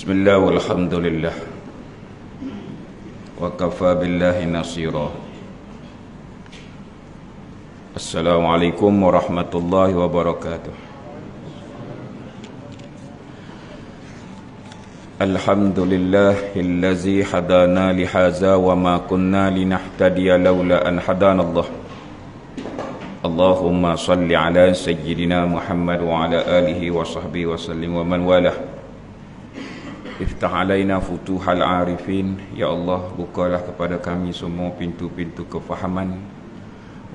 Bismillah walhamdulillah wa kafa billahi nasira. Assalamualaikum warahmatullahi wabarakatuh. Alhamdulillahillazi hadana lihaza wa ma kunna linahtadiya laula an hadanallah. Allahumma salli ala sayyidina Muhammad wa ala alihi wa sahbihi wa sallim wa man walah. Iftah alaina futuhal arifin. Ya Allah, bukalah kepada kami semua pintu-pintu kefahaman.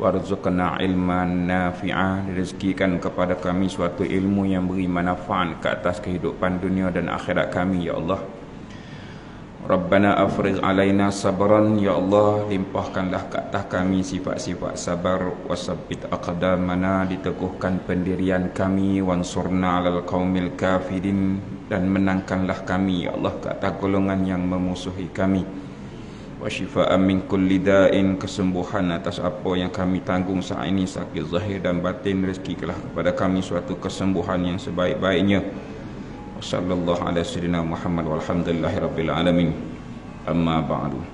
Warzuqna ilman nafi'ah. Rezekikan kepada kami suatu ilmu yang beri manfaat ke atas kehidupan dunia dan akhirat kami, ya Allah. Rabbana afrigh alaina sabran. Ya Allah, limpahkanlah ke atas kami sifat-sifat sabar. Wasabbit aqdamana, diteguhkan pendirian kami. Wansurna alal qaumil kafirin, dan menangkanlah kami, ya Allah, ke atas golongan yang memusuhi kami. Wa shifaan min kulli da'in, kesembuhan atas apa yang kami tanggung saat ini, sakit zahir dan batin. Rezekikanlah kepada kami suatu kesembuhan yang sebaik-baiknya. Sallallahu ala sayyidina Muhammad walhamdulillahi rabbil alamin. Amma ba'du.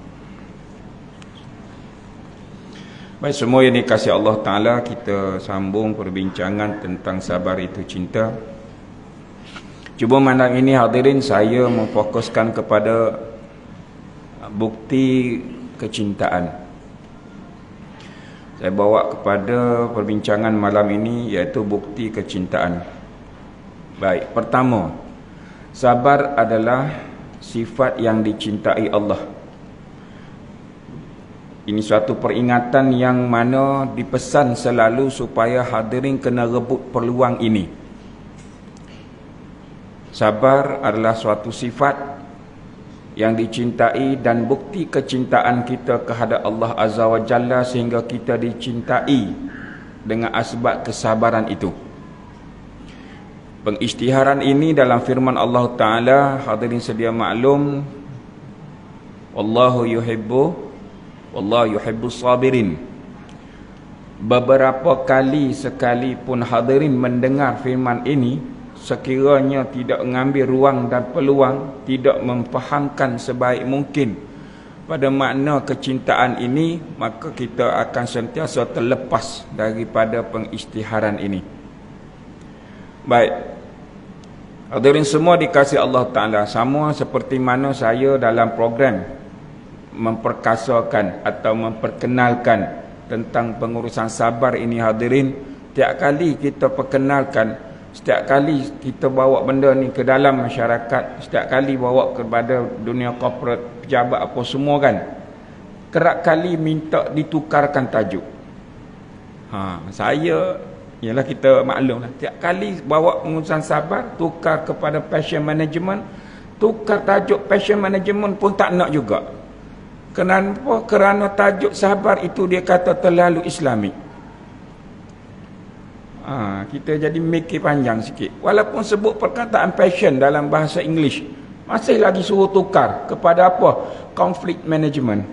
Baik, semua yang dikasihi Allah Ta'ala, kita sambung perbincangan tentang sabar itu cinta. Cuba malam ini hadirin, saya memfokuskan kepada bukti kecintaan. Saya bawa kepada perbincangan malam ini iaitu bukti kecintaan. Baik, pertama, sabar adalah sifat yang dicintai Allah. Ini suatu peringatan yang mana dipesan selalu supaya hadirin kena rebut peluang ini. Sabar adalah suatu sifat yang dicintai dan bukti kecintaan kita kehadap Allah Azza wa Jalla, sehingga kita dicintai dengan asbab kesabaran itu. Pengisytiharan ini dalam firman Allah Ta'ala, hadirin sedia maklum, Wallahu yuhibbu sabirin. Beberapa kali sekalipun hadirin mendengar firman ini, sekiranya tidak mengambil ruang dan peluang, tidak memfahamkan sebaik mungkin pada makna kecintaan ini, maka kita akan sentiasa terlepas daripada pengisytiharan ini. Baik, hadirin semua dikasihi Allah Ta'ala, sama seperti mana saya dalam program memperkasakan atau memperkenalkan tentang pengurusan sabar ini, hadirin, tiap kali kita perkenalkan, setiap kali kita bawa benda ni ke dalam masyarakat, setiap kali bawa kepada dunia korporat, pejabat apa semua kan, kerap kali minta ditukarkan tajuk. Saya, ialah kita maklum lah, tiap kali bawa pengurusan sabar, tukar kepada passion management, tukar tajuk passion management pun tak nak juga. Kenapa? Kerana tajuk sabar itu dia kata terlalu islamik. Kita jadi mikir panjang sikit. Walaupun sebut perkataan passion dalam bahasa English, masih lagi suruh tukar kepada apa? Conflict management.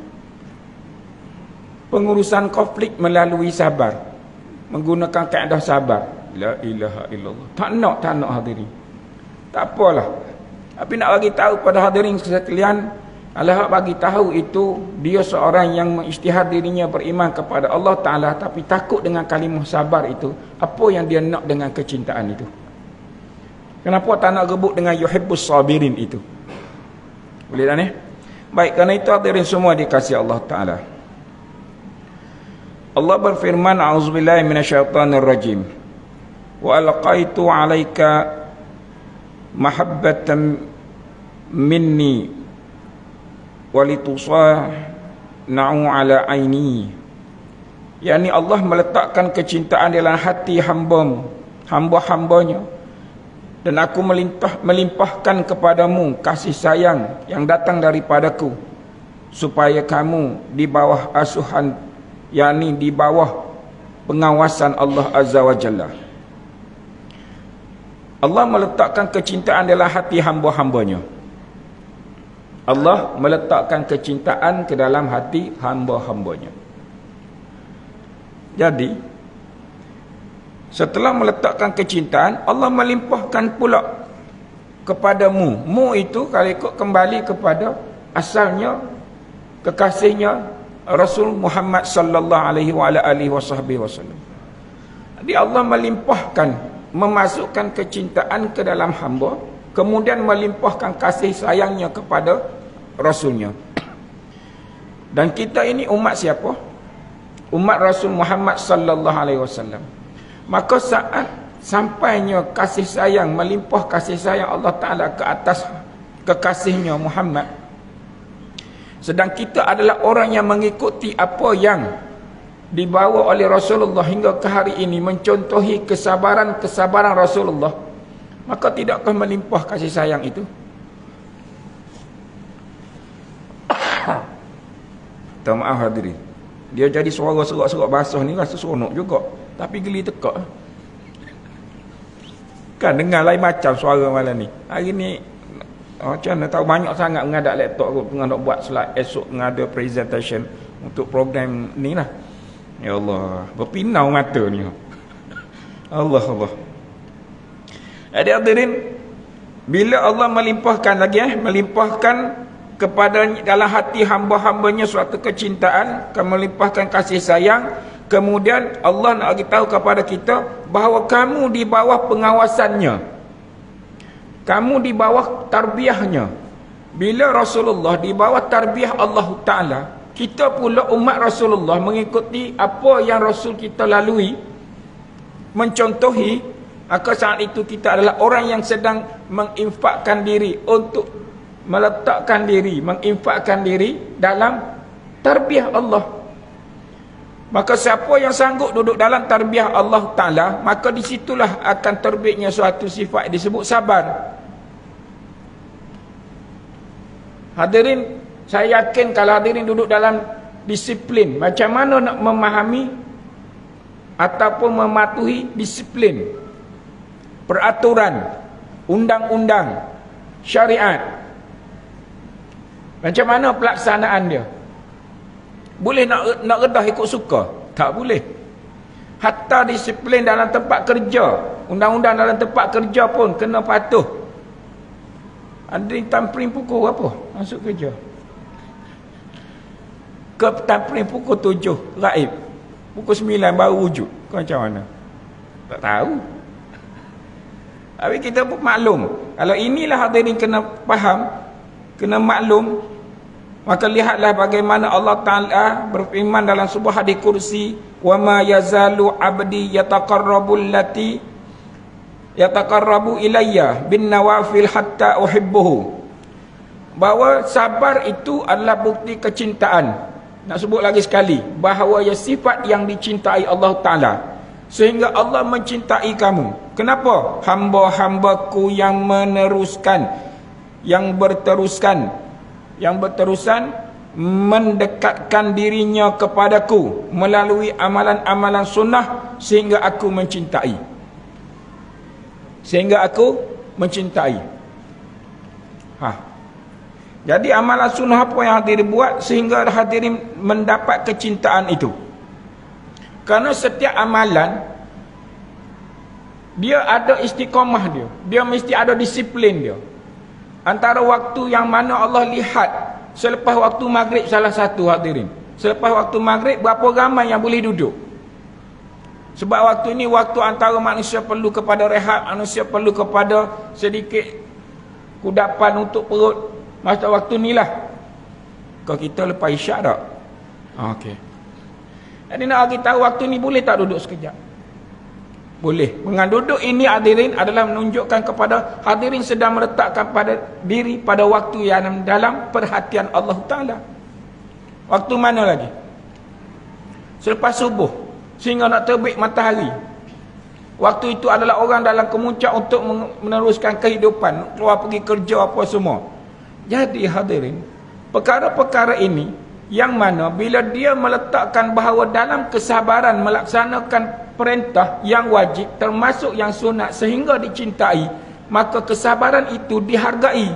Pengurusan konflik melalui sabar, menggunakan kaedah sabar. La ilaha illallah. Tak nak hadirin. Tak apalah. Tapi nak bagi tahu pada hadirin sekalian, Allah bagi tahu itu, dia seorang yang mengisytihar dirinya beriman kepada Allah Ta'ala, tapi takut dengan kalimah sabar itu. Apa yang dia nak dengan kecintaan itu? Kenapa tak nak rebut dengan yuhibbus sabirin itu? Boleh tak ni? Baik, kerana itu hadirin semua dikasihi Allah Ta'ala, Allah berfirman, A'udzubillahi minasyaitanirrajim, wa alqaitu alaika mahabbatan minni walitusna'u ala aini. Yani Allah meletakkan kecintaan dalam hati hamba-hambanya, dan aku melimpahkan kepadamu kasih sayang yang datang daripadaku, supaya kamu di bawah asuhan, yakni di bawah pengawasan Allah Azza wa Jalla. Allah meletakkan kecintaan dalam hati hamba-hambanya. Allah meletakkan kecintaan ke dalam hati hamba-hambanya. Jadi, setelah meletakkan kecintaan, Allah melimpahkan pula kepadamu. Mu itu kalau ikut kembali kepada asalnya kekasihnya Rasul Muhammad sallallahu alaihi wasallam. Jadi Allah melimpahkan, memasukkan kecintaan ke dalam hamba, kemudian melimpahkan kasih sayangnya kepada Rasulnya. Dan kita ini umat siapa? Umat Rasul Muhammad sallallahu alaihi wasallam. Maka saat sampainya kasih sayang, melimpah kasih sayang Allah Ta'ala ke atas kekasihnya Muhammad, sedang kita adalah orang yang mengikuti apa yang dibawa oleh Rasulullah hingga ke hari ini, mencontohi kesabaran Rasulullah, maka tidakkah melimpah kasih sayang itu? Tak, maaf hadirin, dia jadi suara serak-serak basah ni rasa seronok juga, tapi geli tekak kan, dengar lain macam suara malam ni. Hari ni macam mana tahu, banyak sangat mengadap laptop aku tengah nak buat slide, esok ada presentation untuk program ni lah. Ya Allah, berpinau mata ni. Allah. Jadi hadirin, bila Allah melimpahkan lagi melimpahkan kepada dalam hati hamba-hambanya suatu kecintaan, melimpahkan kasih sayang, kemudian Allah nak bagi tahu kepada kita bahawa kamu di bawah pengawasannya, kamu di bawah tarbiyahnya. Bila Rasulullah di bawah tarbiyah Allah Ta'ala, kita pula umat Rasulullah mengikuti apa yang Rasul kita lalui, mencontohi, maka saat itu kita adalah orang yang sedang menginfakkan diri untuk meletakkan diri, menginfakkan diri dalam tarbiyah Allah. Maka siapa yang sanggup duduk dalam tarbiyah Allah Ta'ala, maka disitulah akan terbitnya suatu sifat disebut sabar. Hadirin, saya yakin kalau hadirin duduk dalam disiplin, macam mana nak memahami ataupun mematuhi disiplin, peraturan, undang-undang, syariat, macam mana pelaksanaan dia? Boleh nak redah ikut suka? Tak boleh. Hatta disiplin dalam tempat kerja, undang-undang dalam tempat kerja pun kena patuh. Ada tampering pukul apa masuk kerja? Ke tampering pukul 7 raib, pukul 9 baru wujud. Kau macam mana? Tak tahu. Tapi kita pun maklum, kalau inilah hadirin kena faham, kena maklum. Maka lihatlah bagaimana Allah Ta'ala berfirman dalam sebuah hadis kursi, wa ma yazalu abdi yataqarrabu ilayya bin nawafil hatta uhibbuhu. Bahawa sabar itu adalah bukti kecintaan. Nak sebut lagi sekali, bahawa ya sifat yang dicintai Allah Ta'ala, sehingga Allah mencintai kamu. Kenapa? Hamba-hambaku yang meneruskan, yang berterusan mendekatkan dirinya kepadaku melalui amalan-amalan sunnah, sehingga aku mencintai. Jadi amalan sunnah apa yang hadirin buat sehingga hadirin mendapat kecintaan itu? Karena setiap amalan dia ada istiqamah dia mesti ada disiplin dia. Antara waktu yang mana Allah lihat, selepas waktu maghrib salah satu hadirin, selepas waktu maghrib berapa ramai yang boleh duduk. Sebab waktu ini waktu antara manusia perlu kepada rehat, manusia perlu kepada sedikit kudapan untuk perut. Masa waktu ni lah. Kau kita lepas isyak tak? Okey. Jadi nak bagi tahu waktu ni boleh tak duduk sekejap? Boleh. Dengan duduk ini hadirin adalah menunjukkan kepada hadirin sedang meletakkan pada diri pada waktu yang dalam perhatian Allah Ta'ala. Waktu mana lagi? Selepas subuh sehingga nak terbit matahari. Waktu itu adalah orang dalam kemuncak untuk meneruskan kehidupan, keluar pergi kerja apa semua. Jadi hadirin, perkara-perkara ini yang mana bila dia meletakkan bahawa dalam kesabaran melaksanakan perintah yang wajib termasuk yang sunat sehingga dicintai, maka kesabaran itu dihargai.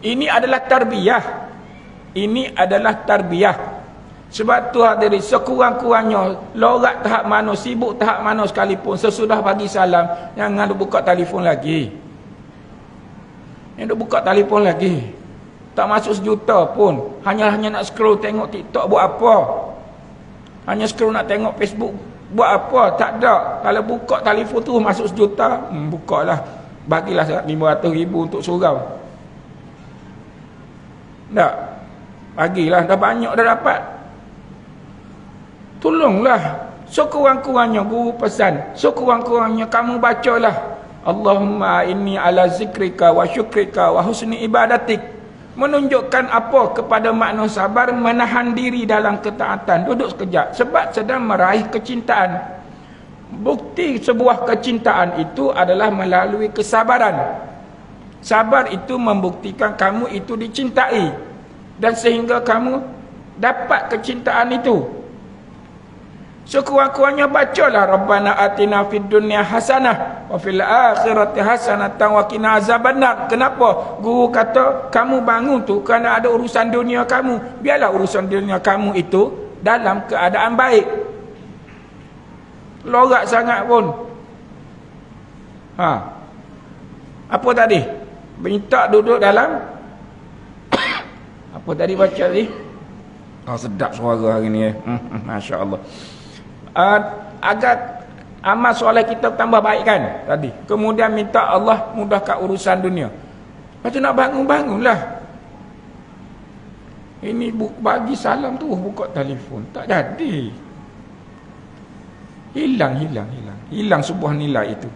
Ini adalah tarbiyah. Sebab tu hadirin, sekurang-kurangnya lorak tahap mana, sibuk tahap mana sekalipun, sesudah bagi salam jangan buka telefon lagi. Yang buka telefon lagi. Tak masuk sejuta pun. Hanya nak scroll tengok TikTok buat apa? Hanya scroll nak tengok Facebook buat apa? Tak ada. Kalau buka telefon tu masuk sejuta, bukalah. Bagilah 500,000 untuk surau. Tak. Bagilah, dah banyak dah dapat. Tolonglah. Sekurang-kurangnya guru pesan, sekurang-kurangnya kamu bacalah Allahumma inni ala zikrika wa syukrika wa husni ibadatik. Menunjukkan apa kepada makna sabar, menahan diri dalam ketaatan. Duduk sekejap sebab sedang meraih kecintaan. Bukti sebuah kecintaan itu adalah melalui kesabaran. Sabar itu membuktikan kamu itu dicintai, dan sehingga kamu dapat kecintaan itu. Sekurang-kurangnya bacalah Rabbana atina fid dunya hasanah wa fil akhirati hasanatan wa qina azabannar. Kenapa? Guru kata kamu bangun tu kerana ada urusan dunia kamu. Biarlah urusan dunia kamu itu dalam keadaan baik. Lorak sangat pun. Apa tadi? Minta duduk dalam apa tadi baca tadi? Sedap suara hari ni. Masya-Allah. Agar amal soleh kita tambah baik kan tadi. Kemudian minta Allah mudahkan urusan dunia. Lepas tu nak bangunlah. Ini bagi salam tu buka telefon. Tak jadi. Hilang sebuah nilai itu.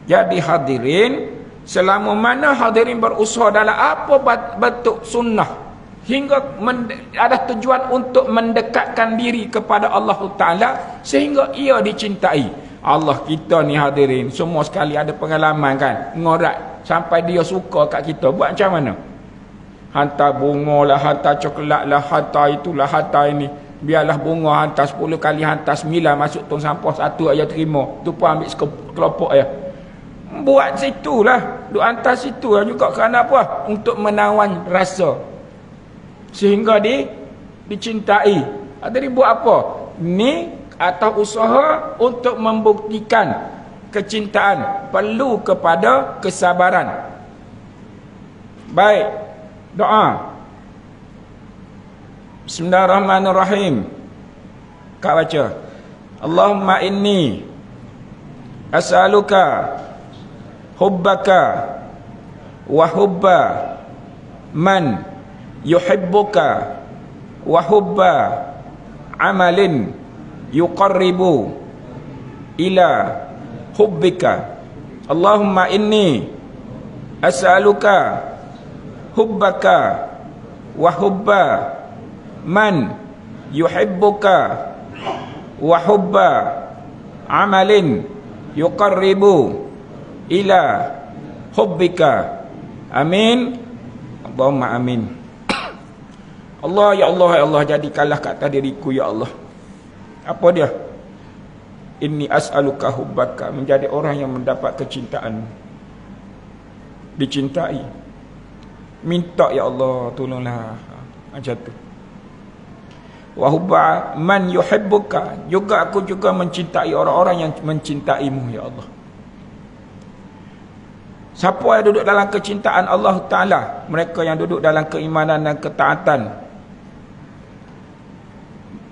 Jadi hadirin, selama mana hadirin berusaha dalam apa bentuk sunnah, hingga ada tujuan untuk mendekatkan diri kepada Allah Ta'ala sehingga ia dicintai. Allah kita ni hadirin semua sekali ada pengalaman kan, ngorak sampai dia suka kat kita. Buat macam mana? Hantar bunga lah, hantar coklat lah, hantar itulah, hantar ini. Biarlah bunga hantar 10 kali, hantar 9 masuk tong sampah, 1 aja terima. Tu pun ambil kelompok ya. Buat situlah, duk hantar situ lah juga. Kerana apa? Untuk menawan rasa, sehingga dicintai. Jadi buat apa? Ni atau usaha untuk membuktikan kecintaan perlu kepada kesabaran. Baik, doa. Bismillahirrahmanirrahim. Kak baca. Allahumma inni as'aluka hubbaka wa hubba man yuhibbuka wa hubba amalin yuqarribu ila hubbika. Allahumma inni as'aluka hubbaka wa hubba man yuhibbuka wa hubba amalin yuqarribu ila hubbika. Amin. Allahumma amin. Allah, ya Allah, ya Allah, jadikanlah kat atas diriku ya Allah. Apa dia? Inni as'aluka hubbaka, menjadi orang yang mendapat kecintaan, dicintai. Minta ya Allah, tolonglah. Macam tu. Wa hubba man yuhibbuka, juga aku juga mencintai orang-orang yang mencintaimu ya Allah. Siapa yang duduk dalam kecintaan Allah Ta'ala? Mereka yang duduk dalam keimanan dan ketaatan.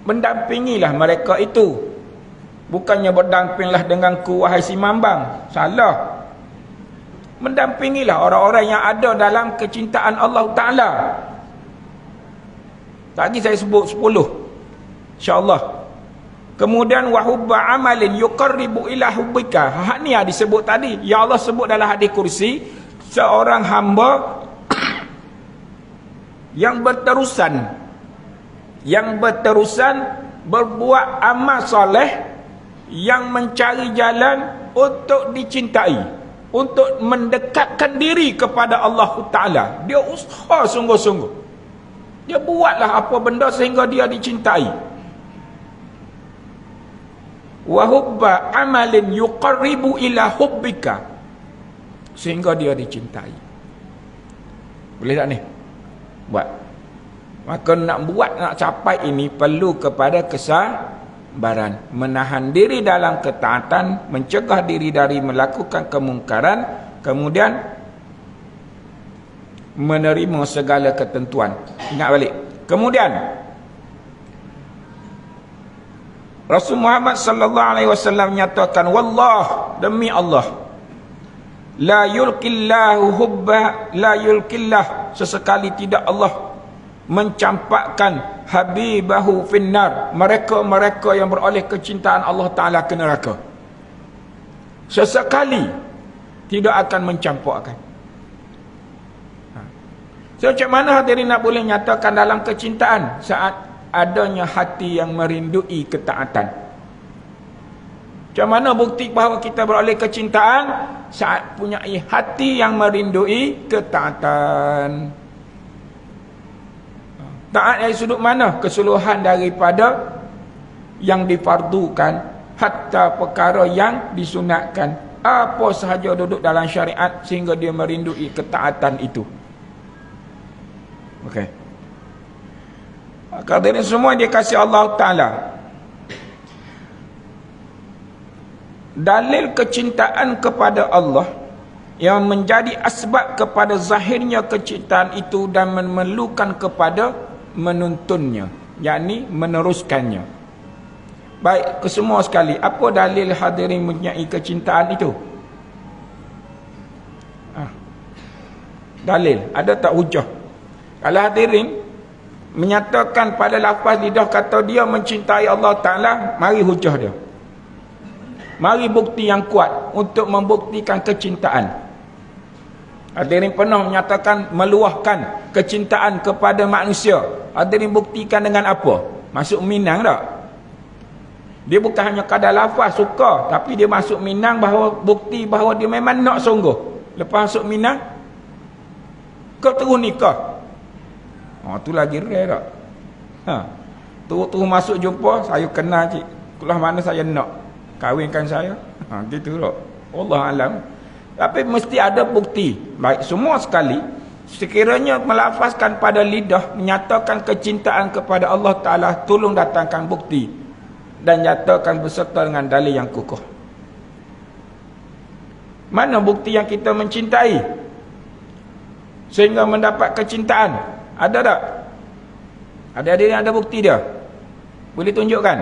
Mendampingilah mereka itu. Bukannya berdampinglah denganku wahai si Mambang. Salah. Mendampingilah orang-orang yang ada dalam kecintaan Allah Ta'ala. Tadi saya sebut 10, InsyaAllah. Kemudian wahubba amalin yuqarribu ila hubbika. Hak ni yang disebut tadi. Ya Allah sebut dalam hadis kursi, seorang hamba yang berterusan berbuat amal soleh, yang mencari jalan untuk dicintai, untuk mendekatkan diri kepada Allah Ta'ala. Dia usaha sungguh-sungguh. Dia buatlah apa benda sehingga dia dicintai. Wa hubba amalin yuqarribu ila hubbika, sehingga dia dicintai. Boleh tak ni? Buat. Maka nak buat, nak capai ini perlu kepada kesabaran, menahan diri dalam ketaatan, mencegah diri dari melakukan kemungkaran, kemudian menerima segala ketentuan. Ingat balik. Kemudian Rasul Muhammad sallallahu alaihi wasallam menyatakan, wallah, demi Allah, la yulqillahu hubba, la yulqillah, sesekali tidak Allah mencampakkan habibahu finnar, mereka-mereka yang beroleh kecintaan Allah Ta'ala ke neraka. Sesekali tidak akan mencampakkan. So, macam mana hadirin nak boleh nyatakan dalam kecintaan saat adanya hati yang merindui ketaatan? Macam mana bukti bahawa kita beroleh kecintaan saat punya hati yang merindui ketaatan? Taat dari sudut mana? Keseluruhan daripada yang difardukan hatta perkara yang disunatkan. Apa sahaja duduk dalam syariat sehingga dia merindui ketaatan itu. Okey. Hadirin semua dia kasih Allah Ta'ala. Dalil kecintaan kepada Allah yang menjadi asbab kepada zahirnya kecintaan itu dan memerlukan kepada menuntunnya, yakni meneruskannya. Baik, kesemua sekali, apa dalil hadirin mempunyai kecintaan itu? Dalil, ada tak hujah? Kalau hadirin menyatakan pada lafaz lidah kata dia mencintai Allah Ta'ala, mari hujah dia. Mari bukti yang kuat untuk membuktikan kecintaan. Hadirin pernah menyatakan meluahkan kecintaan kepada manusia. Hadirin buktikan dengan apa? Masuk Minang tak? Dia bukan hanya kadar lafaz suka, tapi dia masuk Minang bahawa bukti bahawa dia memang nak sungguh. Lepas masuk Minang, kau terus nikah. Tu lagi rare tak? Terus masuk jumpa, saya kenal cik. Kulah mana saya nak kahwinkan saya. Gitu tak? Allah alam. Tapi mesti ada bukti. Baik, semua sekali, sekiranya melafazkan pada lidah, menyatakan kecintaan kepada Allah Ta'ala, tolong datangkan bukti dan nyatakan beserta dengan dalil yang kukuh. Mana bukti yang kita mencintai sehingga mendapat kecintaan? Ada tak? Ada yang ada bukti dia? Boleh tunjukkan?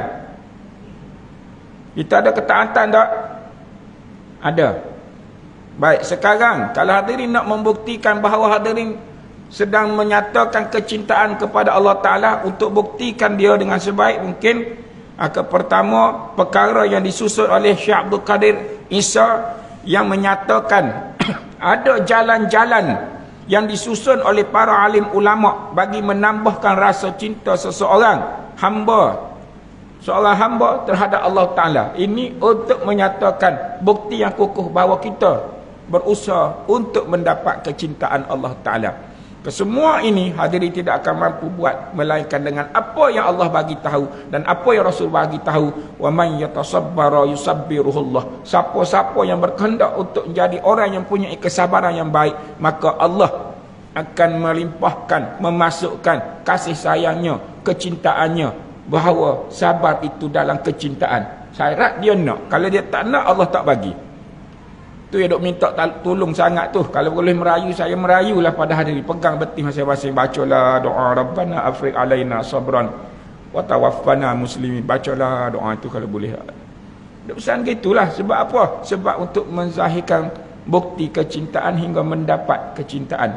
Kita ada ketaatan tak? Ada. Baik, sekarang kalau hadirin nak membuktikan bahawa hadirin sedang menyatakan kecintaan kepada Allah Ta'ala, untuk buktikan dia dengan sebaik mungkin, pertama, perkara yang disusun oleh Syekh Abdul Qadir Isa yang menyatakan ada jalan-jalan yang disusun oleh para alim ulama bagi menambahkan rasa cinta seorang hamba terhadap Allah Ta'ala. Ini untuk menyatakan bukti yang kukuh bahawa kita berusaha untuk mendapat kecintaan Allah Ta'ala. Kesemua ini hadirin tidak akan mampu buat melainkan dengan apa yang Allah bagi tahu dan apa yang Rasul bagi tahu. Wa man yatasabbara yusabbiruhullah. Siapa-siapa yang berkehendak untuk menjadi orang yang punya kesabaran yang baik, maka Allah akan melimpahkan, memasukkan kasih sayangnya, kecintaannya, bahawa sabar itu dalam kecintaan. Syarat dia nak. Kalau dia tak nak, Allah tak bagi. Tu yang dok minta tolong sangat tu. Kalau boleh merayu, saya merayulah pada hari ini. Pegang betis masing-masing. Bacalah doa Rabbana afriq alaina sabran wa tawaffana muslimin. Bacalah doa itu kalau boleh. Dok pesan gitulah. Sebab apa? Sebab untuk menzahirkan bukti kecintaan hingga mendapat kecintaan.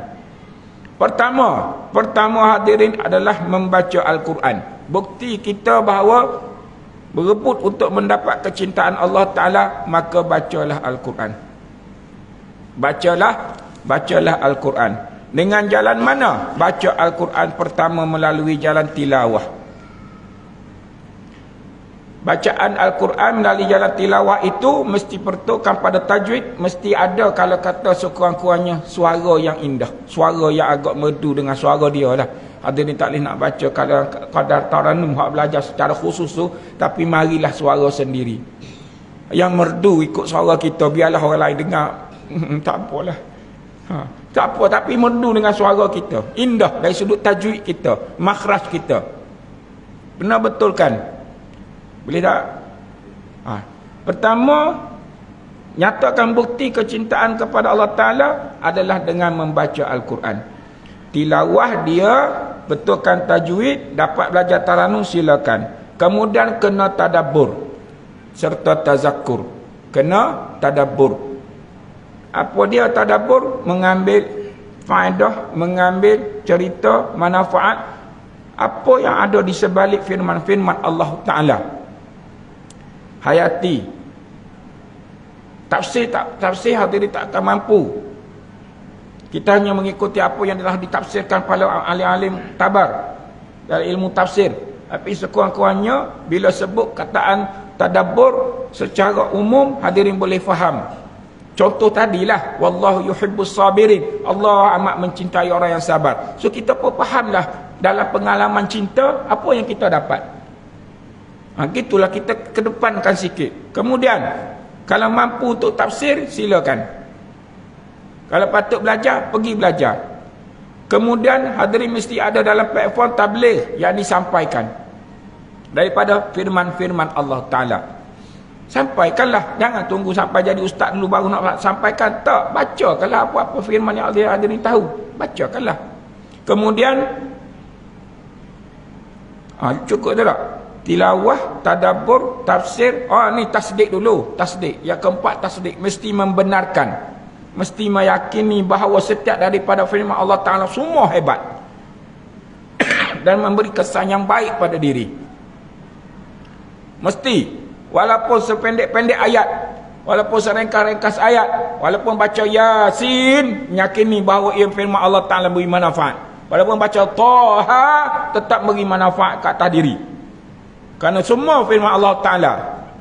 Pertama hadirin adalah membaca Al-Quran. Bukti kita bahawa berebut untuk mendapat kecintaan Allah Ta'ala, maka bacalah Al-Quran. Bacalah Al-Quran. Dengan jalan mana? Baca Al-Quran pertama melalui jalan tilawah. Bacaan Al-Quran melalui jalan tilawah itu mesti pertukan pada tajwid, mesti ada kalau kata sekurang-kurangnya suara yang indah, suara yang agak merdu dengan suara dia lah. Hadirin tak boleh nak baca kalau kadar taranum hak belajar secara khusus tu, tapi marilah suara sendiri yang merdu ikut suara kita, biarlah orang lain dengar. Tak apalah. Tak apa, tapi merdu dengan suara kita. Indah dari sudut tajwid kita, makhraj kita. Benar betul kan? Boleh tak? Pertama, nyatakan bukti kecintaan kepada Allah Ta'ala adalah dengan membaca Al-Quran. Tilawah dia, betulkan tajwid, dapat belajar taranum, silakan. Kemudian kena tadabbur serta tazakkur. Kena tadabbur. Apa dia tadabbur? Mengambil faedah, mengambil cerita, manfaat apa yang ada di sebalik firman-firman Allah Ta'ala. Hayati. Tafsir hadirin tak akan mampu. Kita hanya mengikuti apa yang telah ditafsirkan pada alim-alim tabar dari ilmu tafsir. Tapi sekurang-kurangnya bila sebut kataan tadabbur secara umum, hadirin boleh faham. Contoh tadilah, wallahu yuhibbus sabirin. Allah amat mencintai orang yang sabar. So kita pun fahamlah dalam pengalaman cinta apa yang kita dapat. Gitulah kita kedepankan sikit. Kemudian kalau mampu untuk tafsir, silakan. Kalau patut belajar, pergi belajar. Kemudian hadirin mesti ada dalam platform tabligh yang disampaikan daripada firman-firman Allah Ta'ala. Sampaikanlah. Jangan tunggu sampai jadi ustaz dulu baru nak sampaikan. Tak. Bacakanlah apa-apa firman yang hadirin tahu. Bacakanlah. Kemudian cukup tak? Tilawah, tadabbur, tafsir. Ni tasdik dulu. Tasdik. Yang keempat tasdik. Mesti membenarkan. Mesti meyakini bahawa setiap daripada firman Allah Ta'ala semua hebat. Dan memberi kesan yang baik pada diri. Mesti. Walaupun sependek-pendek ayat. Walaupun serengkas-rengkas ayat. Walaupun baca Yasin. Meyakini bahawa ia firman Allah Ta'ala beri manfaat. Walaupun baca Taha. Tetap beri manfaat kat atas diri. Kerana semua firman Allah Ta'ala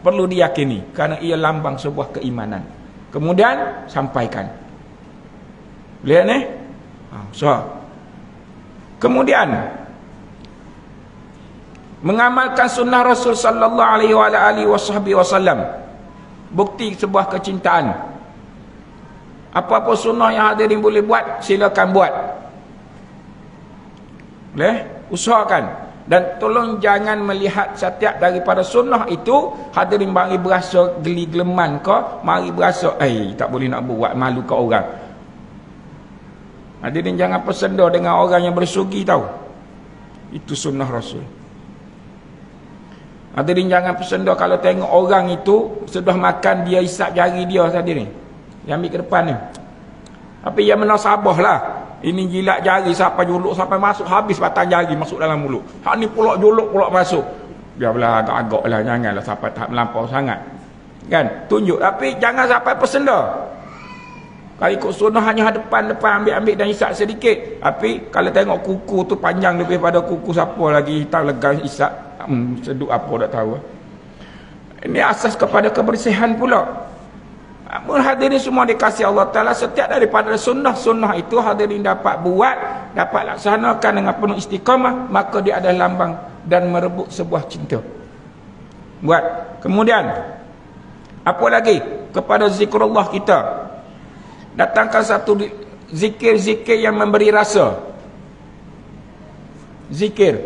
perlu diyakini. Kerana ia lambang sebuah keimanan. Kemudian sampaikan. Lihat ni. Kemudian mengamalkan sunnah Rasul sallallahu alaihi wasallam. Bukti sebuah kecintaan. Apa-apa sunnah yang hadirin boleh buat, silakan buat. Boleh? Usahakan. Dan tolong jangan melihat setiap daripada sunnah itu hadirin mari berasa geli-geleman ke, mari berasa tak boleh nak buat, malu ke orang. Hadirin jangan persenda dengan orang yang bersugi tahu. Itu sunnah Rasul. Hadirin jangan persenda kalau tengok orang itu sudah makan, dia isap jari dia hadirin. Dia ambil ke depan ni. Tapi yang menasabahlah. Ini jilat jari sampai juluk sampai masuk, habis batang jari masuk dalam mulut. Hak ni pulak juluk pulak masuk. Biarlah agak-agak lah, janganlah sampai tahap melampau sangat. Kan? Tunjuk. Tapi jangan sampai persenda. Kalau ikut sunnah hanya depan-depan ambil-ambil dan isap sedikit. Tapi kalau tengok kuku tu panjang lebih pada kuku siapa lagi hitam legang isap. Seduk apa tak tahu. Ini asas kepada kebersihan pula. Hadirin semua dikasih Allah Ta'ala, setiap daripada sunnah-sunnah itu hadirin dapat buat, dapat laksanakan dengan penuh istiqamah, maka dia adalah lambang dan merebut sebuah cinta. Buat. Kemudian apa lagi? Kepada zikrullah kita, datangkan satu zikir-zikir yang memberi rasa. Zikir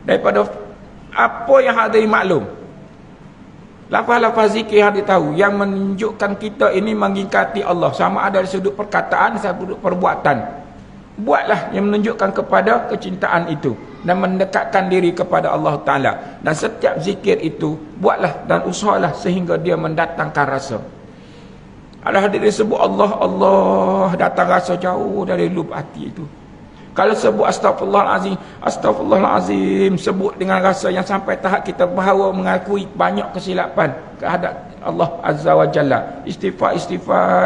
daripada apa yang hadirin maklum. Lafaz-lafaz zikir yang ditahu yang menunjukkan kita ini mengingkati Allah, sama ada dari sudut perkataan, sudut perbuatan. Buatlah yang menunjukkan kepada kecintaan itu dan mendekatkan diri kepada Allah Ta'ala. Dan setiap zikir itu buatlah dan usahalah sehingga dia mendatangkan rasa. Ada hadirin sebut Allah, Allah, datang rasa jauh dari lub hati itu. Kalau sebut astagfirullahalazim, astagfirullahalazim, sebut dengan rasa yang sampai tahap kita bahawa mengakui banyak kesilapan kehadap Allah Azza wa Jalla. Istighfar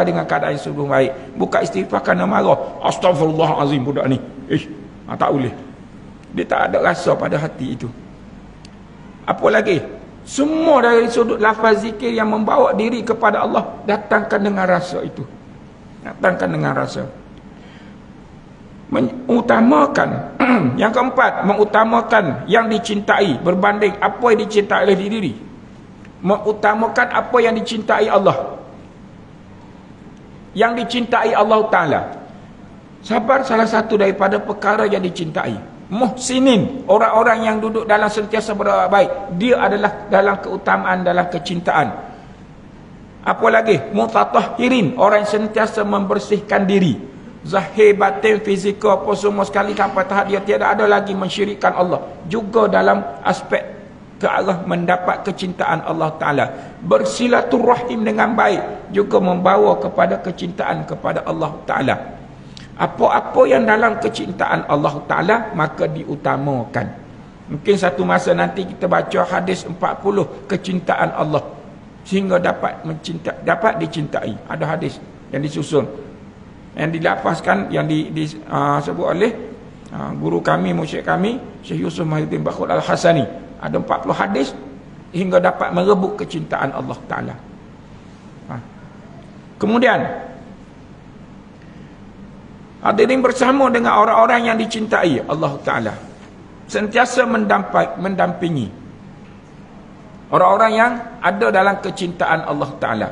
dengan keadaan yang sungguh baik. Bukan istighfar kerana marah. Astagfirullahalazim budak ni. Tak boleh. Dia tak ada rasa pada hati itu. Apa lagi? Semua dari sudut lafaz zikir yang membawa diri kepada Allah, datangkan dengan rasa itu. Datangkan dengan rasa. Mengutamakan yang keempat, mengutamakan yang dicintai berbanding apa yang dicintai oleh diri. Mengutamakan apa yang dicintai Allah, yang dicintai Allah Ta'ala. Sabar salah satu daripada perkara yang dicintai. Muhsinin, orang-orang yang duduk dalam sentiasa berbuat baik, dia adalah dalam keutamaan, dalam kecintaan. Apa lagi? Mutatahhirin, orang yang sentiasa membersihkan diri. Zahir, batin, fizikal, apa semua sekali sampai tahap dia tiada ada lagi mensyirikkan Allah. Juga dalam aspek ke arah mendapat kecintaan Allah Ta'ala. Bersilaturrahim dengan baik juga membawa kepada kecintaan kepada Allah Ta'ala. Apa-apa yang dalam kecintaan Allah Ta'ala maka diutamakan. Mungkin satu masa nanti kita baca hadis 40 kecintaan Allah sehingga dapat dicintai. Ada hadis yang disusun, yang dilafazkan, yang disebut oleh guru kami, musyrik kami, Syekh Yusuf Mahyuddin Bakhul Al-Hasani. Ada 40 hadis hingga dapat merebut kecintaan Allah Ta'ala. Kemudian hadirin bersama dengan orang-orang yang dicintai Allah Ta'ala, sentiasa mendampingi orang-orang yang ada dalam kecintaan Allah Ta'ala.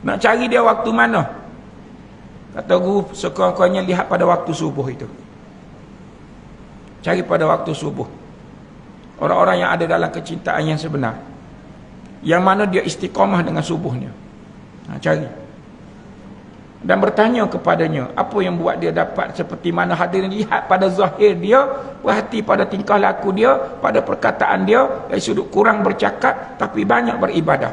Nak cari dia waktu mana? Kata guru, sekurang-kurangnya lihat pada waktu subuh itu. Cari pada waktu subuh orang-orang yang ada dalam kecintaan yang sebenar, yang mana dia istiqamah dengan subuhnya. Cari dan bertanya kepadanya apa yang buat dia dapat seperti mana. Hadirin lihat pada zahir dia, perhati pada tingkah laku dia, pada perkataan dia, dari sudut kurang bercakap tapi banyak beribadah.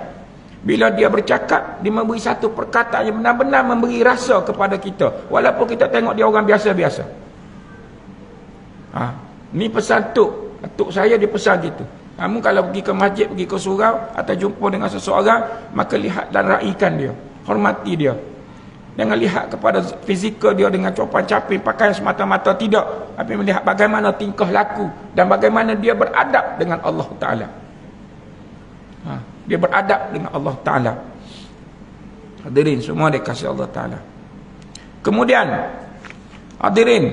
Bila dia bercakap, dia memberi satu perkataan yang benar-benar memberi rasa kepada kita, walaupun kita tengok dia orang biasa-biasa. Ni pesan tok saya, dia pesan gitu. Kamu kalau pergi ke masjid, pergi ke surau atau jumpa dengan seseorang, maka lihat dan raikan dia, hormati dia. Jangan lihat kepada fizikal dia dengan copan caping, pakaian semata-mata, tidak. Tapi melihat bagaimana tingkah laku dan bagaimana dia beradab dengan Allah Ta'ala. Dia beradab dengan Allah Ta'ala. Hadirin semua dikasihi Allah Ta'ala. Kemudian hadirin,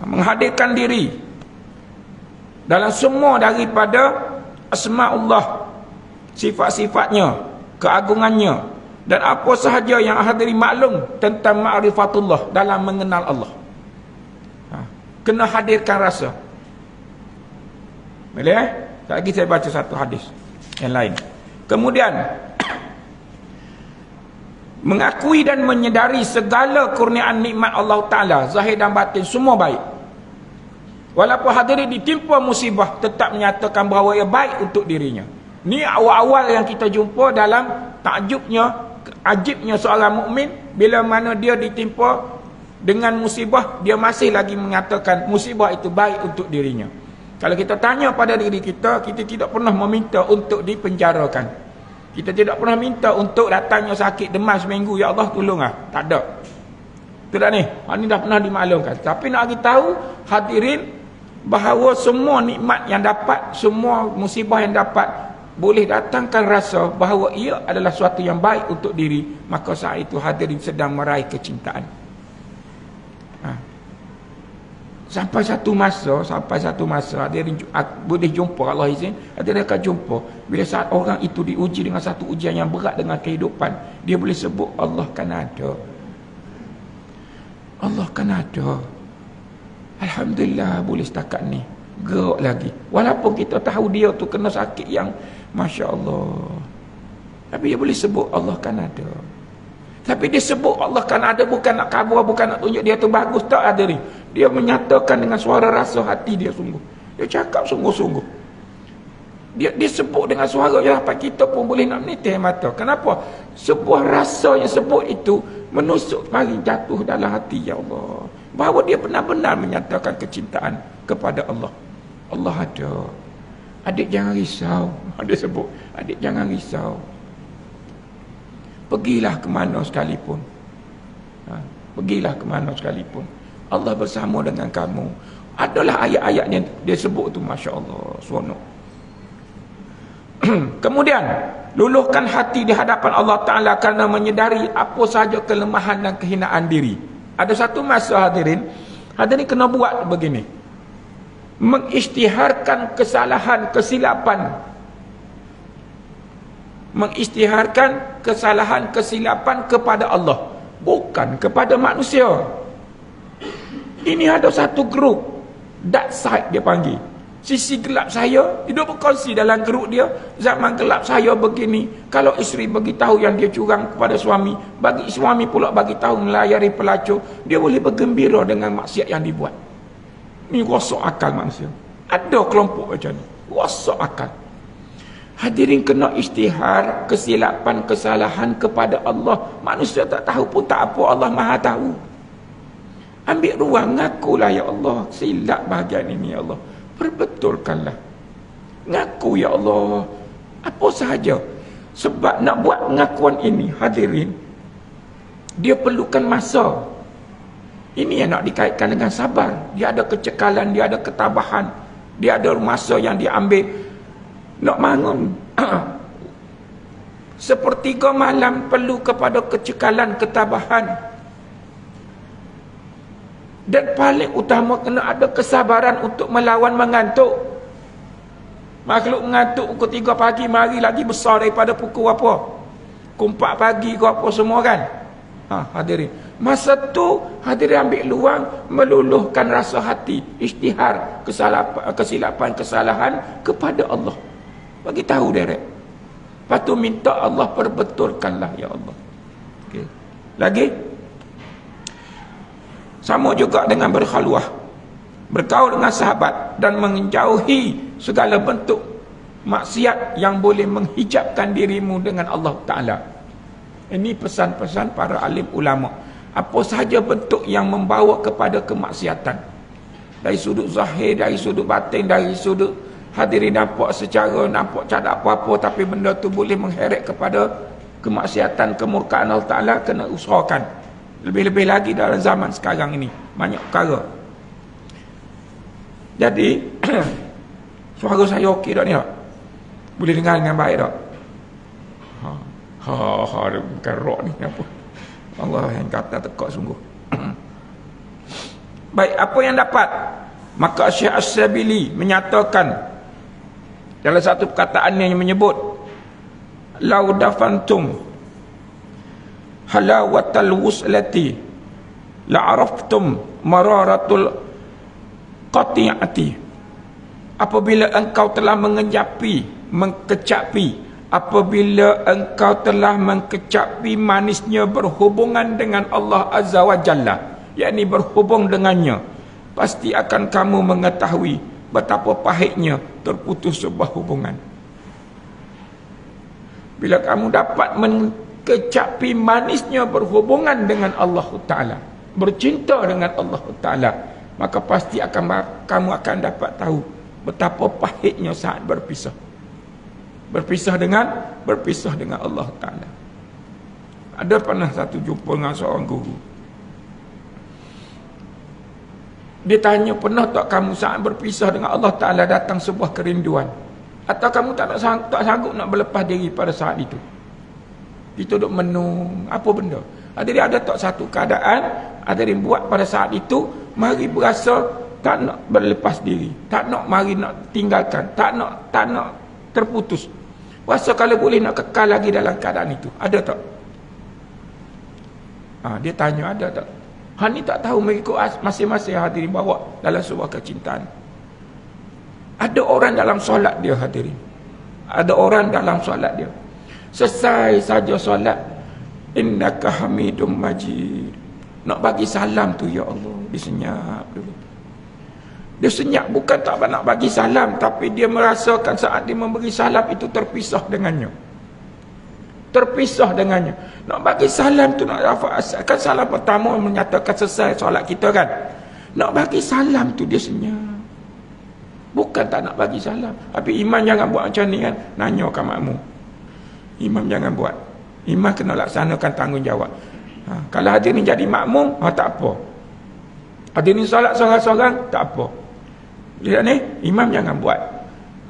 menghadirkan diri dalam semua daripada asma'ullah, sifat-sifatnya, keagungannya, dan apa sahaja yang hadirin maklum tentang ma'rifatullah, dalam mengenal Allah. Kena hadirkan rasa. Boleh? Lagi saya baca satu hadis yang lain. Kemudian mengakui dan menyedari segala kurniaan nikmat Allah Ta'ala, zahir dan batin semua baik. Walaupun hadirin ditimpa musibah, tetap menyatakan bahawa ia baik untuk dirinya. Ni awal-awal yang kita jumpa dalam ajibnya seorang mukmin, bila mana dia ditimpa dengan musibah, dia masih lagi mengatakan musibah itu baik untuk dirinya. Kalau kita tanya pada diri kita, kita tidak pernah meminta untuk dipenjarakan. Kita tidak pernah minta untuk datangnya sakit demam seminggu, ya Allah tolonglah. Tak ada. Itu dah ni. Ini dah pernah dimaklumkan. Tapi nak bagi tahu hadirin bahawa semua nikmat yang dapat, semua musibah yang dapat, boleh datangkan rasa bahawa ia adalah suatu yang baik untuk diri, maka saat itu hadirin sedang meraih kecintaan. Sampai satu masa hadirin boleh jumpa, Allah izin, hadirin akan jumpa bila saat orang itu diuji dengan satu ujian yang berat dengan kehidupan, dia boleh sebut Allah kan ada, Allah kan ada. Alhamdulillah boleh setakat ni, gerak lagi. Walaupun kita tahu dia tu kena sakit yang Masya Allah, tapi dia boleh sebut Allah kan ada. Tapi dia sebut Allah kan ada bukan nak kabur, bukan nak tunjuk dia tu bagus, tak ada ni. Dia menyatakan dengan suara rasa hati dia sungguh. Dia cakap sungguh-sungguh. Dia sebut dengan suara yang dapat kita pun boleh nak menitir mata. Kenapa? Sebuah rasa yang sebut itu menusuk, mari jatuh dalam hati, ya Allah, bahawa dia benar-benar menyatakan kecintaan kepada Allah. Allah ada. Adik jangan risau. Dia sebut, adik jangan risau. Pergilah ke mana sekalipun. Pergilah ke mana sekalipun. Allah bersama dengan kamu. Adalah ayat-ayat yang dia sebut tu, Masya Allah, seronok. Kemudian luluhkan hati di hadapan Allah Ta'ala kerana menyedari apa sahaja kelemahan dan kehinaan diri. Ada satu masa hadirin kena buat begini, mengisytiharkan kesalahan, kesilapan, mengisytiharkan kesalahan, kesilapan kepada Allah, bukan tunjukkan kepada manusia. Ini ada satu grup, dark side dia panggil. Sisi gelap saya, dia berkongsi dalam grup dia. Zaman gelap saya begini. Kalau isteri bagi tahu yang dia curang kepada suami, bagi suami pula bagi tahu melayari pelacur, dia boleh bergembira dengan maksiat yang dibuat. Ini rosak akal manusia. Ada kelompok macam ni, rosak akal. Hadirin, kena istihar kesilapan, kesalahan kepada Allah. Manusia tak tahu pun tak apa, Allah Maha tahu. Ambil ruang, ngakulah ya Allah, silap bahagian ini ya Allah, perbetulkanlah. Ngaku ya Allah, apa sahaja. Sebab nak buat pengakuan ini, hadirin, dia perlukan masa. Ini yang nak dikaitkan dengan sabar. Dia ada kecekalan, dia ada ketabahan, dia ada masa yang dia ambil nak bangun. Sepertiga malam perlu kepada kecekalan, ketabahan. Dan paling utama kena ada kesabaran untuk melawan mengantuk. Makhluk mengantuk pukul 3 pagi mari lagi besar daripada pukul apa? Pukul 4 pagi ke apa semua kan? Hadirin, masa tu hadirin ambil luang meluluhkan rasa hati, isytihar kesilapan, kesalahan kepada Allah. Bagi tahu direct. Lepas tu minta Allah perbetulkanlah ya Allah. Okay. Lagi sama juga dengan berkhaluah, bergaul dengan sahabat dan menjauhi segala bentuk maksiat yang boleh menghijabkan dirimu dengan Allah Ta'ala. Ini pesan-pesan para alim ulama. Apa sahaja bentuk yang membawa kepada kemaksiatan, dari sudut zahir, dari sudut batin, dari sudut hadirin nampak secara, nampak tak ada apa-apa, tapi benda tu boleh mengheret kepada kemaksiatan, kemurkaan Allah Ta'ala, kena usahakan. Lebih-lebih lagi dalam zaman sekarang ini, banyak perkara. Jadi suara saya okey tak ni tak? Boleh dengar dengan baik tak? Bukan rock ni apa? Allah yang kata tekak sungguh. Baik, apa yang dapat? Maka Syekh As-Sabili menyatakan dalam satu perkataannya yang menyebut, lau dafantum halawatal wuslati la'araftum mararatul qati'ati. Apabila engkau telah mengkecapi, apabila engkau telah mengkecapi manisnya berhubungan dengan Allah Azza wa Jalla, yakni berhubung dengannya, pasti akan kamu mengetahui betapa pahitnya terputus sebuah hubungan. Bila kamu dapat menkecapi manisnya berhubungan dengan Allah Ta'ala, bercinta dengan Allah Ta'ala, maka pasti kamu akan dapat tahu betapa pahitnya saat berpisah. Berpisah dengan Allah Ta'ala. Ada pernah satu jumpa dengan seorang guru. Dia tanya, pernah tak kamu saat berpisah dengan Allah Ta'ala datang sebuah kerinduan? Atau kamu tak sanggup nak berlepas diri pada saat itu? Kita duduk menung, apa benda? Ada tak satu keadaan, ada yang buat pada saat itu, mari berasa tak nak berlepas diri, tak nak mari nak tinggalkan, tak nak terputus. Rasa kalau boleh nak kekal lagi dalam keadaan itu. Ada tak? Dia tanya, ada tak? Ni tak tahu mengikut masing-masing hadirin bawa dalam sebuah kecintaan. Ada orang dalam solat dia hadirin. Ada orang dalam solat dia. Selesai saja solat, innaka hamidum majid. Nak bagi salam tu, ya Allah, dia senyap dulu. Dia senyap bukan tak nak bagi salam, tapi dia merasakan saat dia memberi salam itu terpisah dengannya. Terpisah dengannya. Nak bagi salam tu, nak kan salam pertama menyatakan selesai solat kita kan. Nak bagi salam tu dia senyap. Bukan tak nak bagi salam. Tapi imam jangan buat macam ni kan. Nanyakan makmum. Imam jangan buat. Imam kena laksanakan tanggungjawab. Kalau hadirin jadi makmum, tak apa. Hadirin solat seorang-seorang, tak apa. Lihat ni, imam jangan buat.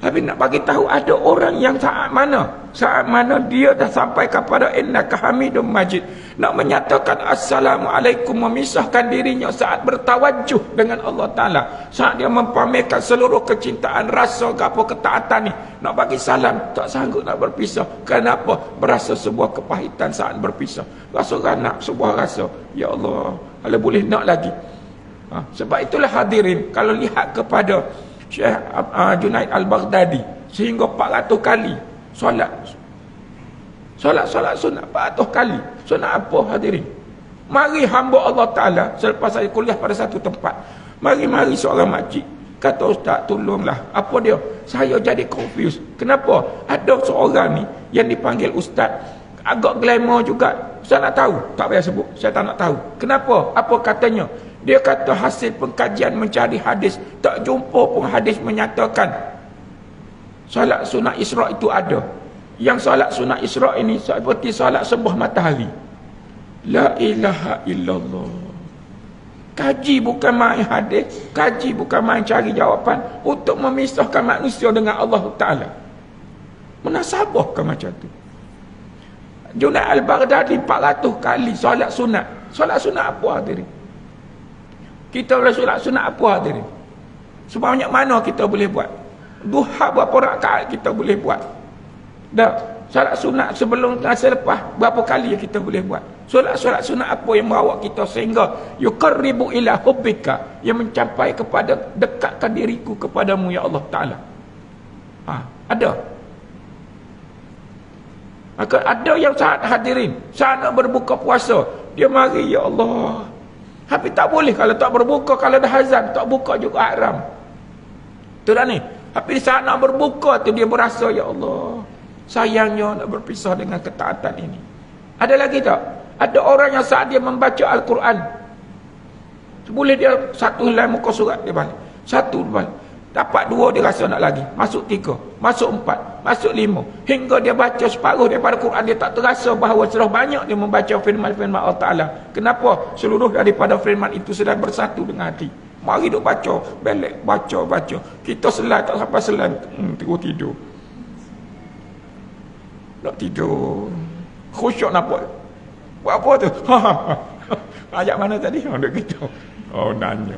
Tapi nak bagi tahu ada orang yang saat mana saat mana dia dah sampai kepada innaka hamidum majid, nak menyatakan assalamualaikum, memisahkan dirinya saat bertawajuh dengan Allah Ta'ala, saat dia mempamerkan seluruh kecintaan, rasa apa ketaatan ni, nak bagi salam, tak sanggup nak berpisah. Kenapa? Berasa sebuah kepahitan saat berpisah, rasa nak sebuah rasa, ya Allah, kalau boleh nak lagi. Sebab itulah hadirin, kalau lihat kepada Syekh Junaid Al-Baghdadi, sehingga 400 kali solat sunat 400 kali. Sunat apa hadirin? Mari hamba Allah Ta'ala, selepas saya kuliah pada satu tempat, mari seorang makcik kata, ustaz tolonglah, apa dia, saya jadi confused. Kenapa? Ada seorang ni yang dipanggil ustaz, agak glamour juga, saya nak tahu, tak payah sebut, saya tak nak tahu. Kenapa? Apa katanya? Dia kata hasil pengkajian mencari hadis, tak jumpa pun hadis menyatakan solat sunat Isra' itu ada. Yang solat sunat Isra' ini seperti solat sebuah matahari. La ilaha illallah. Kaji bukan main hadis, kaji bukan main cari jawapan untuk memisahkan manusia dengan Allah Ta'ala. Menasabahkan macam tu. Junaid Al-Baghdadi 400 kali solat sunat. Solat sunat apa hadirin? Kita boleh solat sunat apa hadirin? Sebanyak mana kita boleh buat? Duha berapa rakaat kita boleh buat? Dah, solat sunat sebelum dan selepas berapa kali kita boleh buat? Solat sunat apa yang bawa kita sehingga yuqarribu ila hubbika, yang mencapai kepada dekatkan diriku kepadamu ya Allah Ta'ala. Ada. Maka ada yang saat hadirin, saat nak berbuka puasa, dia mari ya Allah. Tapi tak boleh kalau tak berbuka, kalau dah azan tak buka juga haram. Betul tak ni? Tapi saat nak berbuka tu dia berasa ya Allah, sayangnya nak berpisah dengan ketaatan ini. Ada lagi tak? Ada orang yang saat dia membaca Al-Quran, boleh dia satu helai muka surat dia balik, satu balik, dapat dua dia rasa nak lagi, masuk tiga, masuk empat, masuk lima, hingga dia baca separuh daripada Quran, dia tak terasa bahawa sudah banyak dia membaca firman-firman Allah Ta'ala. Kenapa? Seluruh daripada firman itu sedang bersatu dengan hati. Mari duk baca, belek, baca. Kita selai tak sampai selai, tidur. Nak tidur. Khusyuk nampak. Buat apa tu? Ayat mana tadi? Duk gitu. Nanya.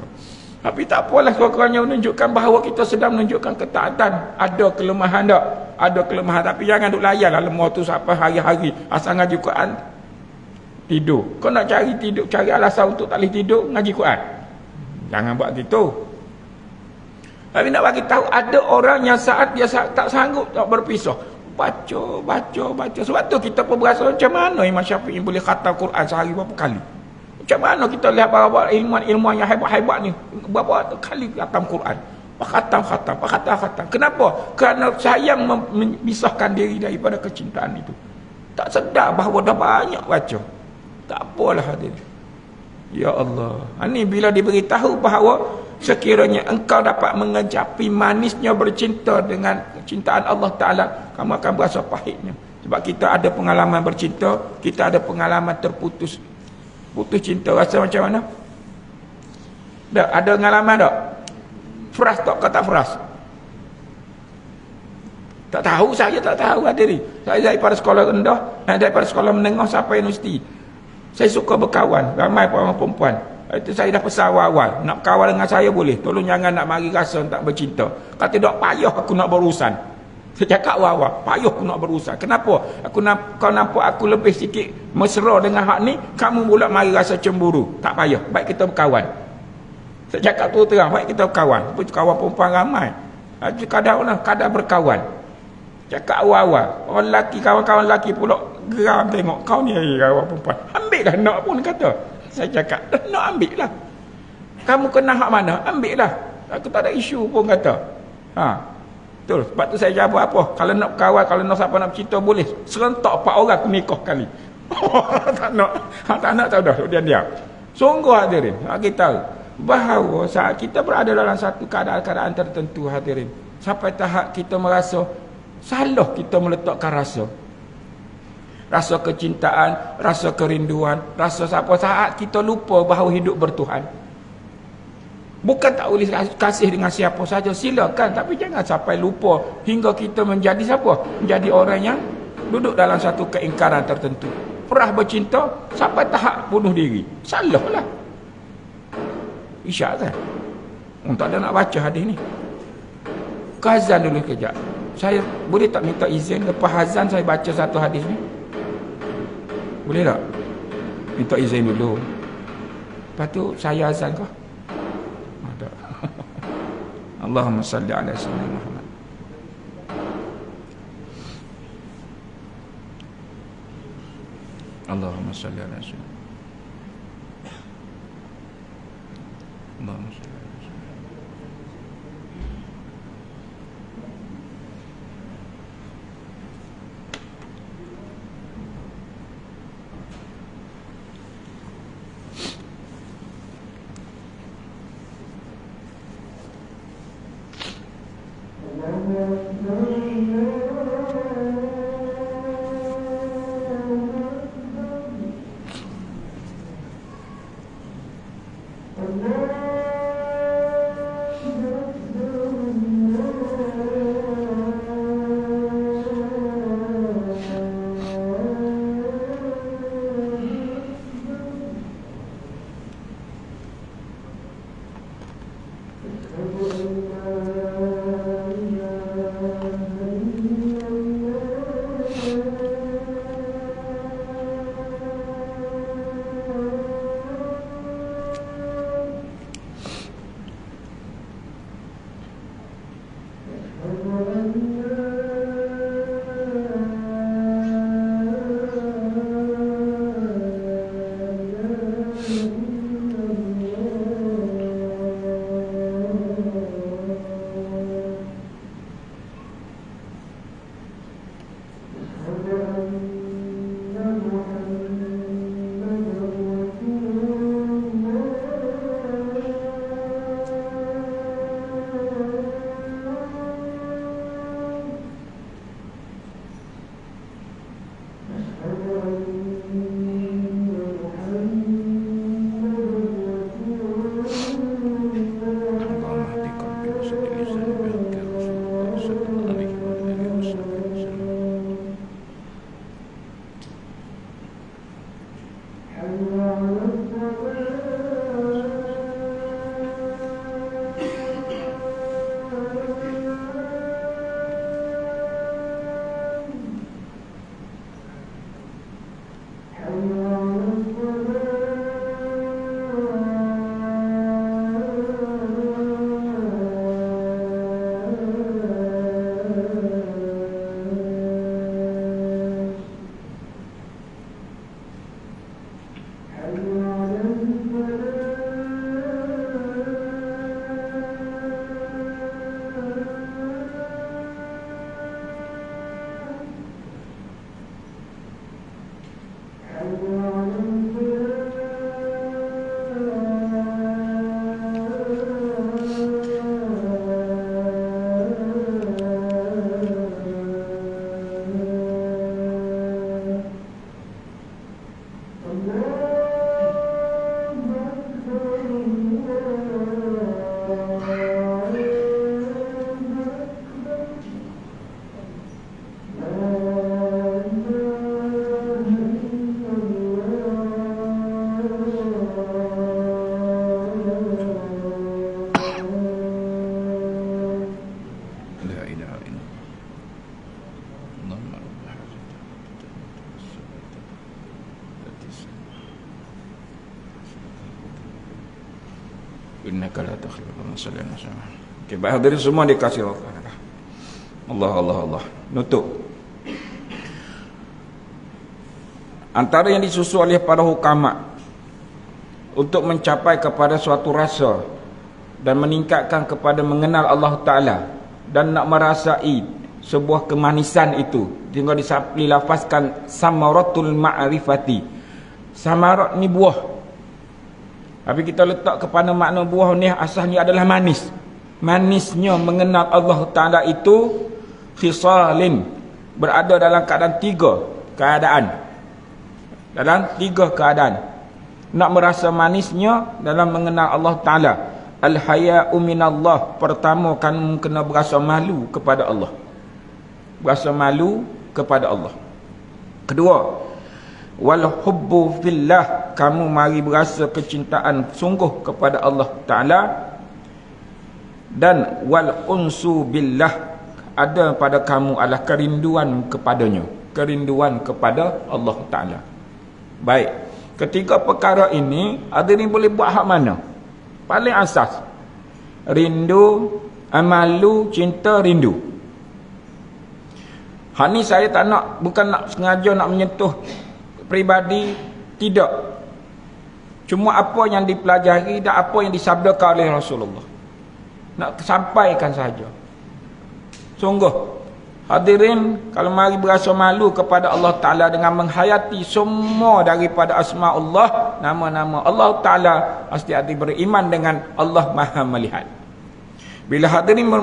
Tapi tak apalah, sekurang-kurangnya menunjukkan bahawa kita sedang menunjukkan ketaatan. Ada kelemahan tak? Ada kelemahan. Tapi jangan duk layan lah lemah tu sampai hari-hari. Asal ngaji Quran, tidur. Kau nak cari tidur, cari alasan untuk tak boleh tidur, ngaji Quran. Jangan buat gitu. Tapi nak bagi tahu, ada orang yang saat dia tak sanggup tak berpisah, baca. Sebab tu kita pun berasa macam mana Imam Syafi'i boleh khatam Quran sehari berapa kali. Macam mana kita lihat bahawa ilmuwan yang hebat-hebat ni berapa kali khatam Quran. Khatam. Kenapa? Kerana sayang memisahkan diri daripada kecintaan itu. Tak sedar bahawa dah banyak baca. Tak apalah hadirin. Ya Allah. Ini bila diberitahu bahawa sekiranya engkau dapat mengecapi manisnya bercinta dengan kecintaan Allah Ta'ala, kamu akan berasa pahitnya. Sebab kita ada pengalaman bercinta, kita ada pengalaman putus cinta. Rasa macam mana? Tak, ada pengalaman tak? Fras tak? Kau tak fras? Tak tahu, saya tak tahu hadirin. Saya daripada sekolah rendah, daripada sekolah menengah sampai universiti, saya suka berkawan, ramai perempuan. Itu saya dah pesan awal-awal, nak berkawan dengan saya boleh, tolong jangan nak mari rasa tak bercinta. Kata tak payah aku nak berurusan. Saya cakap awal-awal, payah aku nak berurusan. Kenapa? Kau nampak aku lebih sikit mesra dengan hak ni, kamu pula mari rasa cemburu. Tak payah, baik kita berkawan. Saya cakap tu terang, baik kita berkawan. Kawan perempuan ramai. Kadang berkawan. Cakap awal-awal, orang lelaki, kawan-kawan lelaki pula geram tengok kau ni kawan perempuan. Ambil dah nak pun kata. Saya cakap, nak ambil lah. Kamu kena hak mana? Ambil lah. Aku tak ada isu pun kata. Betul. Sebab tu saya jawab apa? Kalau nak kawan, kalau nak siapa nak bercinta boleh. Serentak 4 orang aku nikah kali. Tak nak tahu dah. Dia diam. Sungguh hadirin. Kita tahu bahawa saat kita berada dalam satu keadaan-keadaan tertentu hadirin, sampai tahap kita merasa salah kita meletakkan rasa kecintaan, rasa kerinduan, rasa siapa, saat kita lupa bahawa hidup bertuhan. Bukan tak boleh kasih dengan siapa saja, silakan, tapi jangan sampai lupa hingga kita menjadi siapa? Menjadi orang yang duduk dalam satu keingkaran tertentu. Perah bercinta sampai tahap bunuh diri. Salahlah. Isyak kan? Tak ada nak baca hadis ni. Ke azan dulu kejap. Saya boleh tak minta izin lepas azan saya baca satu hadis ni? Boleh tak? Minta izin dulu. Lepas tu saya azan kah? Tak. Allahumma salli ala sayyidina Muhammad. Allahumma salli ala sayyidina Allahumma salli. Innaka la takhluqu masalan sama. Okey, baik hadirin semua dikasih Allah. Allah. Nutup. Antara yang disusun oleh para hukama untuk mencapai kepada suatu rasa dan meningkatkan kepada mengenal Allah Ta'ala dan nak merasai sebuah kemanisan itu, tinggal dilafazkan samaratul ma'rifati. Samarat ni buah. Tapi kita letak kepada makna buah ni asalnya adalah manis. Manisnya mengenal Allah Ta'ala itu khisalin, berada dalam keadaan tiga keadaan. Dalam tiga keadaan. Nak merasa manisnya dalam mengenal Allah Ta'ala. Al-haya'u minallah. Pertama kamu kena berasa malu kepada Allah. Berasa malu kepada Allah. Kedua, wal hubbu fillah, kamu mari berasa kecintaan sungguh kepada Allah Ta'ala. Dan wal unsu billah, ada pada kamu adalah kerinduan kepadanya, kerinduan kepada Allah Ta'ala. Baik, ketiga perkara ini hadirin boleh buat hak mana? Paling asas, rindu, malu, cinta, rindu. Hak ni saya tak nak, bukan nak sengaja nak menyentuh peribadi, tidak. Cuma apa yang dipelajari dan apa yang disabdakan oleh Rasulullah, nak sampaikan saja. Sungguh hadirin, kalau mari berasa malu kepada Allah Ta'ala dengan menghayati semua daripada asma Allah, nama-nama Allah Ta'ala, hati-hati beriman dengan Allah Maha Melihat. Bila hadirin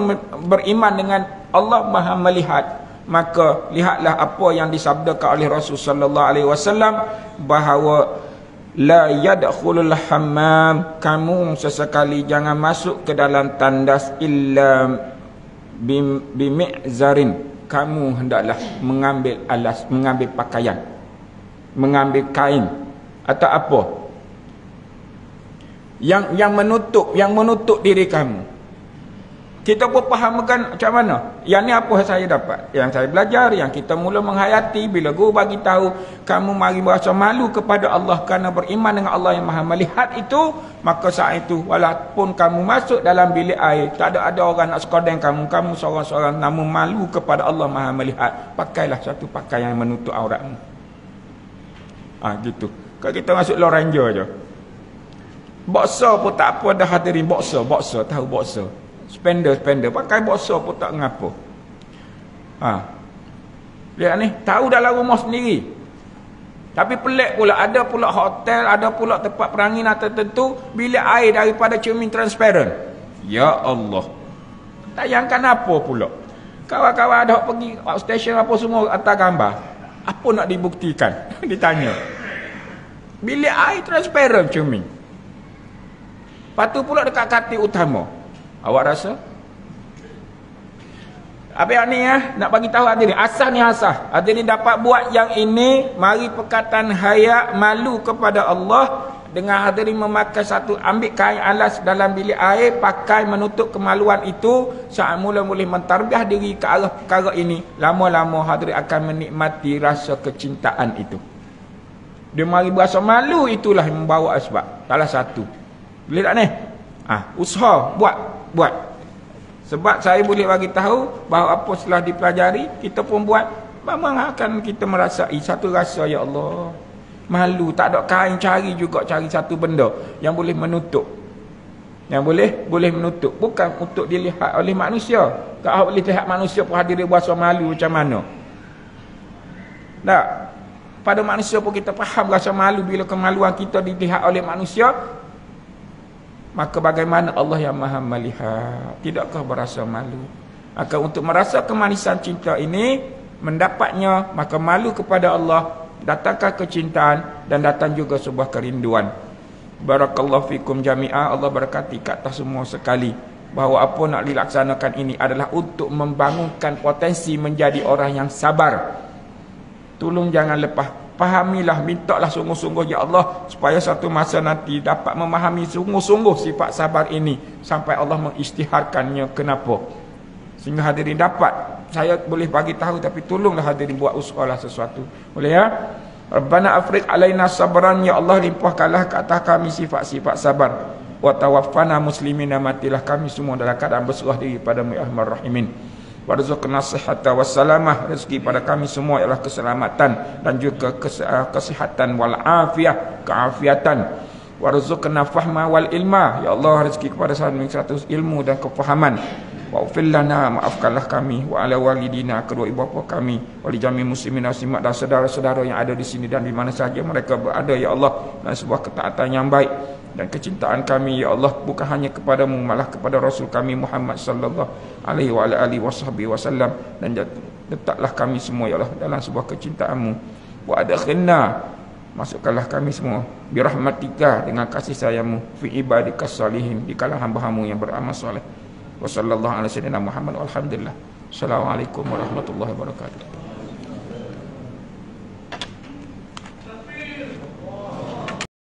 beriman dengan Allah Maha Melihat, maka lihatlah apa yang disabdakan oleh Rasul sallallahu alaihi wasallam, bahawa la yadkhulul hammam, kamu sesekali jangan masuk ke dalam tandas illa bimi'zarin, kamu hendaklah mengambil alas, mengambil pakaian, mengambil kain atau apa yang menutup diri kamu. Kita pun fahamkan macam mana. Yang ni apa saya dapat, yang saya belajar, yang kita mula menghayati. Bila guru bagi tahu kamu mari berasa malu kepada Allah kerana beriman dengan Allah yang Maha Melihat itu, maka saat itu walaupun kamu masuk dalam bilik air, tak ada orang nak sekodeng kamu seorang-seorang, namun malu kepada Allah Maha Melihat, pakailah satu pakaian yang menutup auratmu. Gitu. Kalau kita masuk Law Ranger je, boxer pun tak apa dah hadirin. Boxer, tahu boxer, spender, pakai boxer pun tak ngapa. Lihat ni, tahu dalam rumah sendiri. Tapi pelik pula, ada pula hotel, ada pula tempat peranginan tertentu, bilik air daripada cermin transparent. Ya Allah, tayangkan apa pula? Kawan-kawan ada pergi outstation apa semua atas gambar. Apa nak dibuktikan? Ditanya. Bilik air transparent cermin. Lepas tu pula dekat katil utama. Awak rasa? Apa yang ni nak bagi tahu hadirin, asas ni asas. Hadirin dapat buat yang ini, mari perkataan haya, malu kepada Allah dengan hadirin memakai satu, ambil kain alas dalam bilik air, pakai menutup kemaluan itu. Saat mula boleh mentarbiah diri ke arah perkara ini, lama-lama hadirin akan menikmati rasa kecintaan itu. Dia mari berasa malu, itulah yang membawa asbab. Salah satu. Boleh tak ni? Usaha buat. Sebab saya boleh bagi tahu bahawa apa setelah dipelajari, kita pun buat, memang akan kita merasai satu rasa, ya Allah, malu, tak ada kain, cari satu benda yang boleh menutup. Yang boleh menutup, bukan untuk dilihat oleh manusia. Kalau boleh lihat manusia pun hadirin berasa malu macam mana. Tak, pada manusia pun kita faham rasa malu bila kemaluan kita dilihat oleh manusia. Maka bagaimana Allah yang Maha Melihat, tidakkah berasa malu? Maka untuk merasa kemanisan cinta ini, mendapatnya, maka malu kepada Allah, datangkan kecintaan dan datang juga sebuah kerinduan. Barakallahu fikum jami'ah. Allah berkati kat atas semua sekali bahawa apa nak dilaksanakan ini adalah untuk membangunkan potensi menjadi orang yang sabar. Tolong jangan lepas. Fahamilah, mintalah sungguh-sungguh, ya Allah, supaya satu masa nanti dapat memahami sungguh-sungguh sifat sabar ini sampai Allah mengisytiharkannya. Kenapa? Sehingga hadirin dapat. Saya boleh bagi tahu, tapi tolonglah hadirin buat usahalah sesuatu. Boleh ya? Rabbana afriq alaina sabran, ya Allah, limpahkanlah ke atas kami sifat-sifat sabar. Wa tawaffana muslimina, matilah kami semua dalam keadaan berserah diri padamu ya Arhamar Rahimin. Warzuqna sihhata wassalamah, rezeki pada kami semua ialah keselamatan dan juga kesihatan wal afiyah, keafiatan. Warzuqna fahma wal ilma, ya Allah, rezeki kepada kami satu ilmu dan kefahaman. Wa ufil lana, maafkanlah kami, wa ala walidina, kedua ibu bapa kami, wali jami muslimin muslimat dan saudara-saudara yang ada di sini dan di mana saja mereka berada, ya Allah, dan sebuah ketaatan yang baik dan kecintaan kami, ya Allah, bukan hanya kepadamu, malah kepada Rasul kami Muhammad sallallahu alaihi wa alihi wasallam, dan letaklah kami semua, ya Allah, dalam sebuah kecintaanmu. Wa adkhilna, masukkanlah kami semua birahmatika, dengan kasih sayangmu, fi ibadikas salihin, di kalangan hamba-Mu yang beramal soleh. Wa sallallahu alaihi wasallam Muhammad walhamdulillah. Assalamualaikum warahmatullahi wabarakatuh.